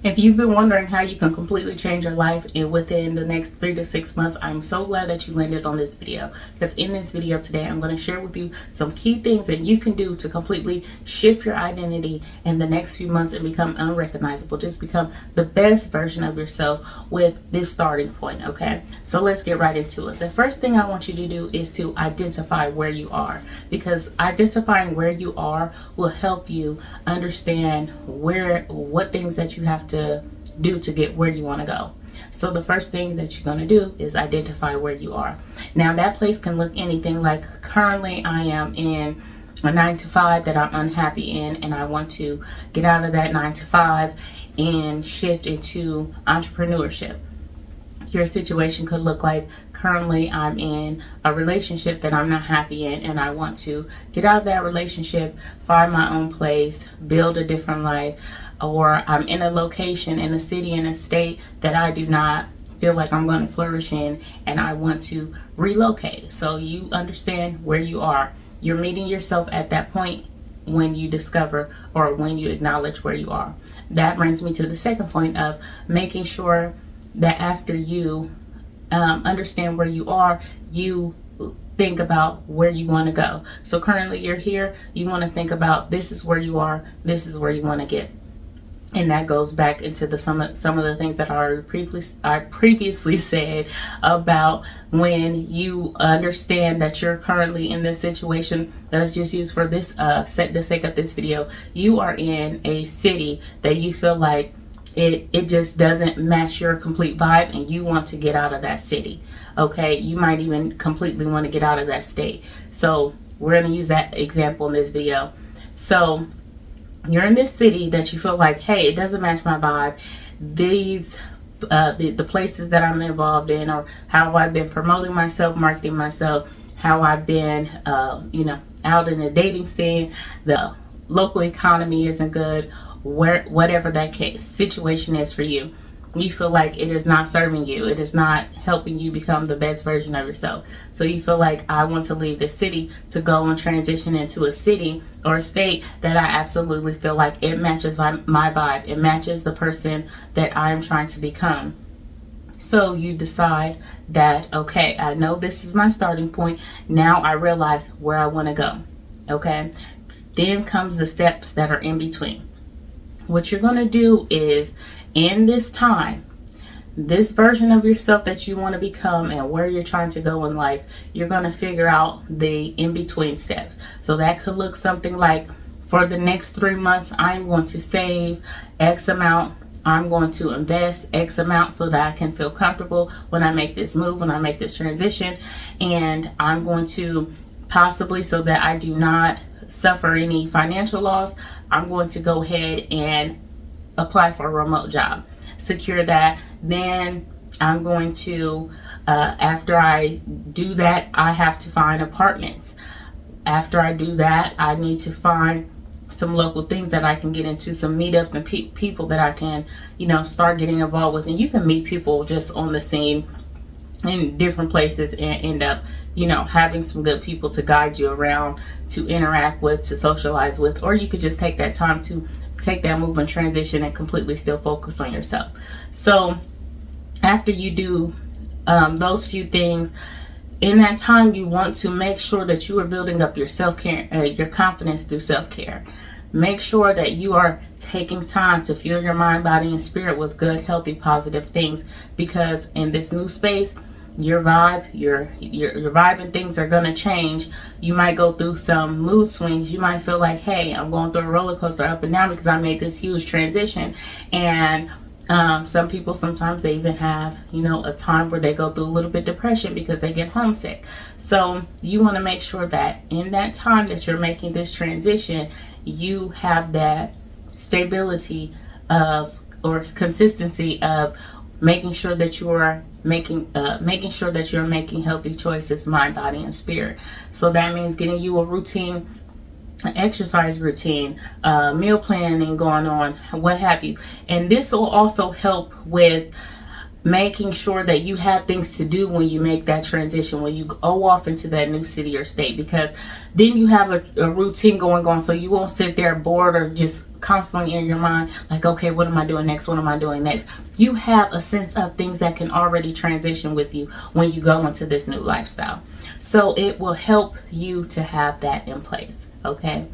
If you've been wondering how you can completely change your life within the next 3 to 6 months, I'm so glad that you landed on this video, because in this video today, I'm going to share with you some key things that you can do to completely shift your identity in the next few months and become unrecognizable. Just become the best version of yourself with this starting point, okay? So let's get right into it. The first thing I want you to do is to identify where you are, because identifying where you are will help you understand what things that you have to do to get where you want to go. So the first thing that you're going to do is identify where you are. Now that place can look anything. Like currently I am in a 9 to 5 that I'm unhappy in, and I want to get out of that 9 to 5 and shift into entrepreneurship. Your situation could look like currently I'm in a relationship that I'm not happy in, and I want to get out of that relationship, find my own place, build a different life. Or I'm in a location, in a city, in a state that I do not feel like I'm going to flourish in, and I want to relocate. So you understand where you are. You're meeting yourself at that point when you discover or when you acknowledge where you are. That brings me to the second point of making sure that after you understand where you are, you think about where you want to go. So currently you're here, you want to think about this is where you are, this is where you want to get. And that goes back into some of the things that I previously said about when you understand that you're currently in this situation. Let's just use for this the sake of this video, you are in a city that you feel like it just doesn't match your complete vibe, and you want to get out of that city. Okay, you might even completely want to get out of that state. So we're going to use that example in this video. So you're in this city that you feel like, hey, it doesn't match my vibe. These the places that I'm involved in, or how I've been promoting myself, marketing myself, how I've been out in the dating scene, the local economy isn't good. Whatever that situation is for you, you feel like it is not serving you, it is not helping you become the best version of yourself. So you feel like, I want to leave this city to go and transition into a city or a state that I absolutely feel like it matches my vibe, it matches the person that I am trying to become. So you decide that, okay, I know this is my starting point, now I realize where I want to go. Okay, then comes the steps that are in between. What you're going to do is, in this time, this version of yourself that you want to become and where you're trying to go in life, you're going to figure out the in-between steps. So that could look something like, for the next 3 months, I'm going to save X amount. I'm going to invest X amount so that I can feel comfortable when I make this move, when I make this transition. And I'm going to possibly, so that I do not suffer any financial loss, I'm going to go ahead and apply for a remote job, secure that. Then I'm going to, after I do that, I have to find apartments. After I do that, I need to find some local things that I can get into, some meetups and people that I can, start getting involved with. And you can meet people just on the scene in different places and end up, having some good people to guide you around, to interact with, to socialize with. Or you could just take that time to take that move and transition and completely still focus on yourself. So after you do those few things, in that time, you want to make sure that you are building up your self-care, your confidence through self-care. Make sure that you are taking time to fuel your mind, body, and spirit with good, healthy, positive things, because in this new space, your vibe, your vibe and things are gonna change. You might go through some mood swings. You might feel like, hey, I'm going through a roller coaster up and down because I made this huge transition. And some people, sometimes they even have, a time where they go through a little bit of depression because they get homesick. So you want to make sure that in that time that you're making this transition, you have that stability of, or consistency of, making sure that you are making healthy choices, mind, body, and spirit. So that means getting you a routine, an exercise routine, meal planning going on, what have you. And this will also help with making sure that you have things to do when you make that transition, when you go off into that new city or state, because then you have a routine going on, so you won't sit there bored or just constantly in your mind like, okay, what am I doing next, what am I doing next? You have a sense of things that can already transition with you when you go into this new lifestyle, so it will help you to have that in place. Okay,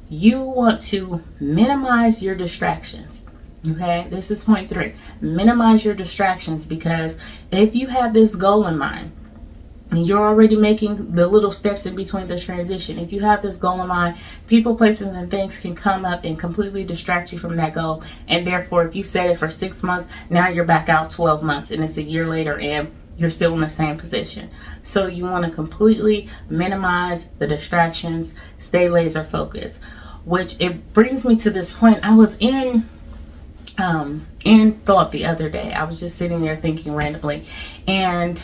you want to minimize your distractions. Okay, this is point 3. Minimize your distractions, because if you have this goal in mind and you're already making the little steps in between the transition, if you have this goal in mind, people, places, and things can come up and completely distract you from that goal. And therefore, if you set it for 6 months, now you're back out 12 months and it's a year later and you're still in the same position. So you want to completely minimize the distractions, stay laser focused, which it brings me to this point. I was in thought the other day. I was just sitting there thinking randomly, and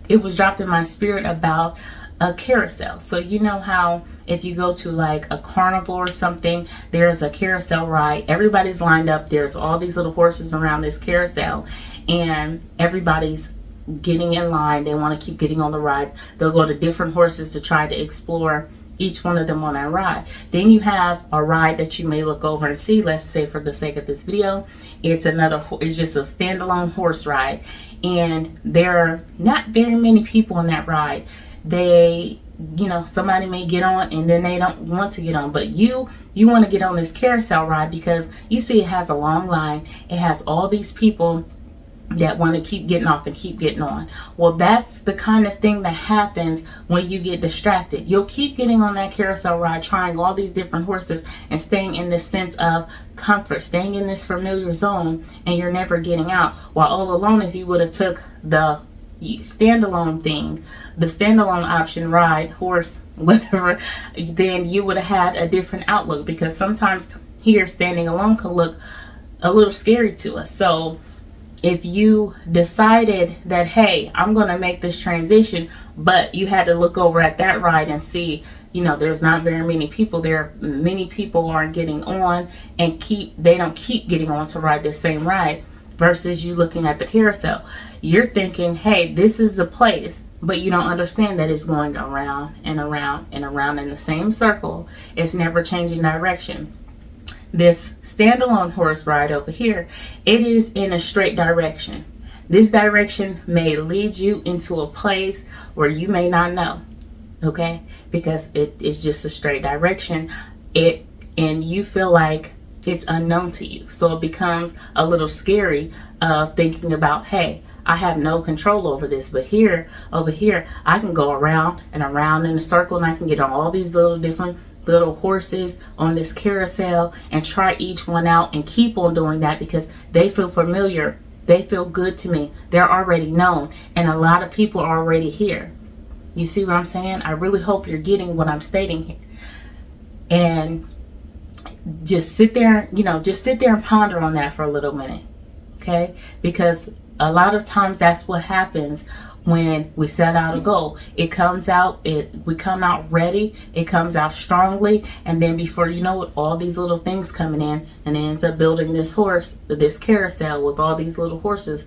it was dropped in my spirit about a carousel. So you know how if you go to like a carnival or something, there's a carousel ride, everybody's lined up, there's all these little horses around this carousel, and everybody's getting in line. They want to keep getting on the rides. They'll go to different horses to try to explore each one of them on that ride. Then you have a ride that you may look over and see, let's say for the sake of this video, it's just a standalone horse ride, and there are not very many people on that ride. Somebody may get on and then they don't want to get on, but you want to get on this carousel ride because you see it has a long line. It has all these people that want to keep getting off and keep getting on. Well, that's the kind of thing that happens when you get distracted. You'll keep getting on that carousel ride, trying all these different horses and staying in this sense of comfort, staying in this familiar zone, and you're never getting out. While all alone, if you would have took the standalone thing, the standalone option, ride, horse, whatever, then you would have had a different outlook, because sometimes here standing alone can look a little scary to us. So if you decided that, hey, I'm going to make this transition, but you had to look over at that ride and see, there's not very many people there. Many people aren't getting on and they don't keep getting on to ride the same ride, versus you looking at the carousel. You're thinking, hey, this is the place, but you don't understand that it's going around and around and around in the same circle. It's never changing direction. This standalone horse ride over here, it is in a straight direction. This direction may lead you into a place where you may not know, okay? Because it is just a straight direction. And you feel like it's unknown to you. So it becomes a little scary of thinking about, hey, I have no control over this, but over here, I can go around and around in a circle, and I can get on all these different little horses on this carousel and try each one out and keep on doing that because they feel familiar. They feel good to me. They're already known, and a lot of people are already here. You see what I'm saying? I really hope you're getting what I'm stating here. And just sit there, and ponder on that for a little minute, okay? Because a lot of times that's what happens when we set out a goal. We come out ready, it comes out strongly, and then before you know it, all these little things coming in, and it ends up building this carousel with all these little horses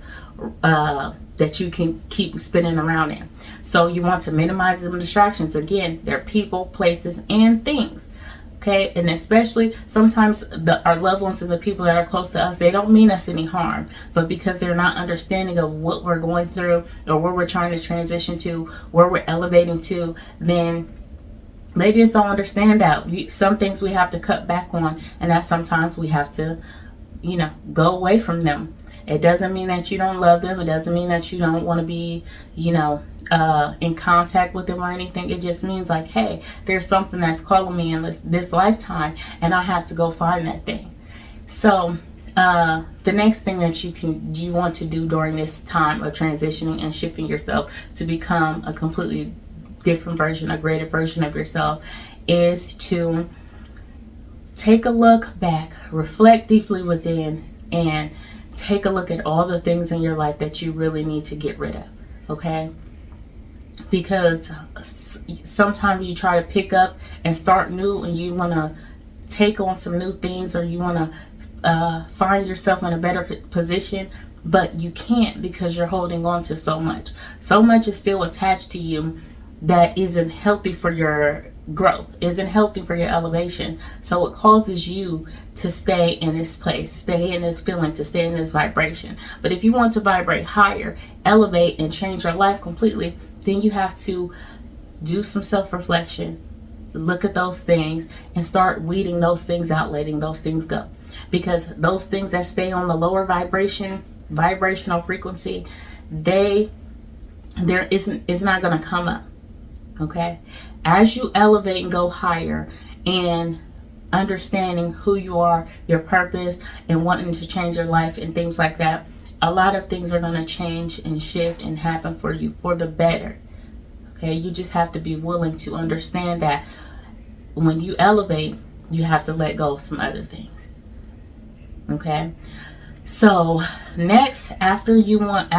that you can keep spinning around in. So you want to minimize the distractions. Again, they're people, places, and things. Okay, and especially sometimes our loved ones and the people that are close to us, they don't mean us any harm, but because they're not understanding of what we're going through or where we're trying to transition to, where we're elevating to, then they just don't understand that some things we have to cut back on, and that sometimes we have to, go away from them. It doesn't mean that you don't love them. It doesn't mean that you don't want to be, in contact with them or anything. It just means like, hey, there's something that's calling me in this lifetime, and I have to go find that thing. So the next thing that you want to do during this time of transitioning and shifting yourself to become a completely different version, a greater version of yourself, is to take a look back, reflect deeply within, and take a look at all the things in your life that you really need to get rid of, okay? Because sometimes you try to pick up and start new, and you want to take on some new things, or you want to find yourself in a better position, but you can't because you're holding on to so much. So much is still attached to you that isn't healthy for your growth, isn't healthy for your elevation. So it causes you to stay in this place, stay in this feeling, to stay in this vibration. But if you want to vibrate higher, elevate, and change your life completely, then you have to do some self-reflection, look at those things, and start weeding those things out, letting those things go. Because those things that stay on the lower vibrational frequency, it's not going to come up. Okay, as you elevate and go higher and understanding who you are, your purpose, and wanting to change your life and things like that, a lot of things are going to change and shift and happen for you for the better. Okay, you just have to be willing to understand that when you elevate, you have to let go of some other things. Okay, so next, after you've done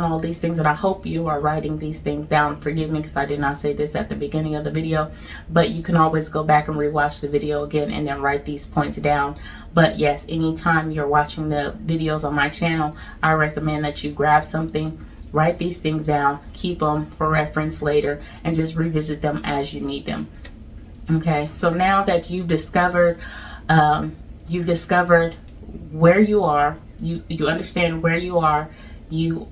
all these things, and I hope you are writing these things down. Forgive me because I did not say this at the beginning of the video, but you can always go back and rewatch the video again and then write these points down. But yes, anytime you're watching the videos on my channel, I recommend that you grab something, write these things down, keep them for reference later, and just revisit them as you need them. Okay, so now that you've discovered where you are, you understand where you are, you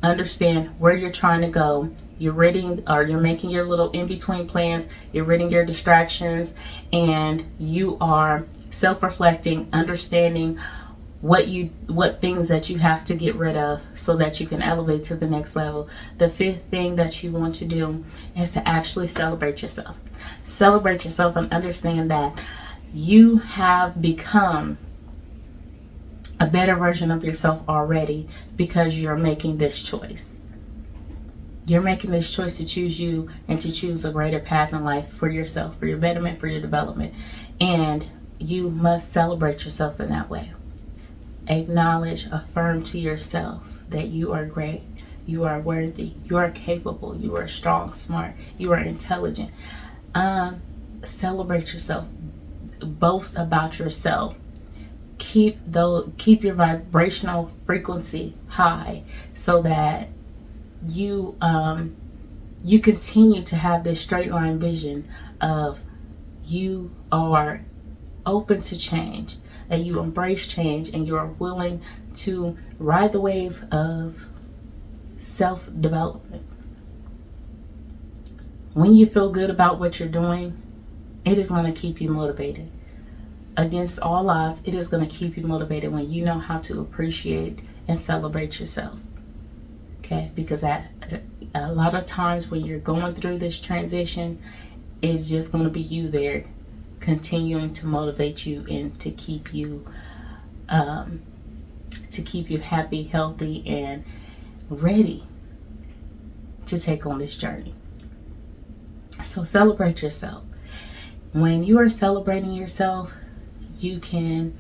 understand where you're trying to go, you're making your little in-between plans, you're ridding your distractions, and you are self-reflecting, understanding what things that you have to get rid of so that you can elevate to the next level. The fifth thing that you want to do is to actually celebrate yourself. Celebrate yourself and understand that you have become a better version of yourself already because you're making this choice. You're making this choice to choose you and to choose a greater path in life for yourself, for your betterment, for your development. And you must celebrate yourself in that way. Acknowledge, affirm to yourself that you are great, you are worthy, you are capable, you are strong, smart, you are intelligent. Celebrate yourself. Boast about yourself. Keep your vibrational frequency high so that you continue to have this straight line vision of you are open to change, that you embrace change, and you are willing to ride the wave of self-development. When you feel good about what you're doing, it is going to keep you motivated. Against all odds, it is going to keep you motivated when you know how to appreciate and celebrate yourself. Okay, because a lot of times when you're going through this transition, it's just going to be you there continuing to motivate you and to keep you happy, healthy, and ready to take on this journey. So celebrate yourself. When you are celebrating yourself, you can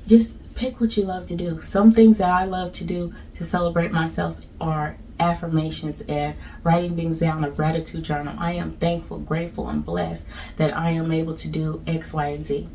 just pick what you love to do. Some things that I love to do to celebrate myself are affirmations and writing things down, a gratitude journal. I am thankful, grateful, and blessed that I am able to do X, Y, and Z.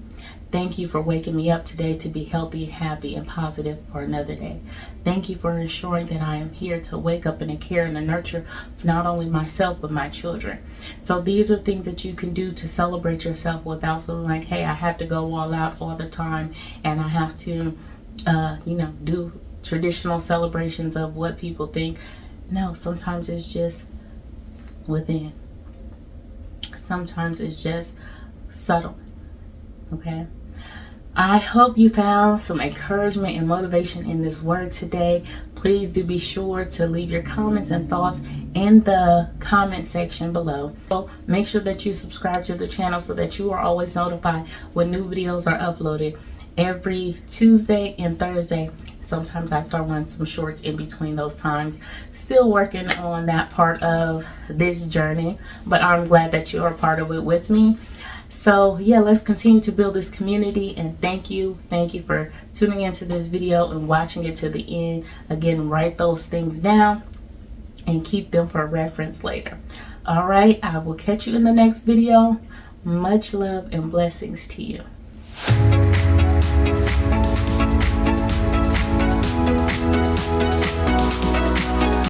Thank you for waking me up today to be healthy, happy, and positive for another day. Thank you for ensuring that I am here to wake up and to care and to nurture not only myself but my children. So these are things that you can do to celebrate yourself without feeling like, hey, I have to go all out all the time and I have to, do traditional celebrations of what people think. No, sometimes it's just within. Sometimes it's just subtle. Okay. I hope you found some encouragement and motivation in this word today. Please do be sure to leave your comments and thoughts in the comment section below. So make sure that you subscribe to the channel so that you are always notified when new videos are uploaded every Tuesday and Thursday. Sometimes I throw in some shorts in between those times. Still working on that part of this journey, but I'm glad that you are part of it with me. So yeah, let's continue to build this community, and thank you for tuning into this video and watching it to the end. Again, write those things down and keep them for reference later. All right, I will catch you in the next video. Much love and blessings to you.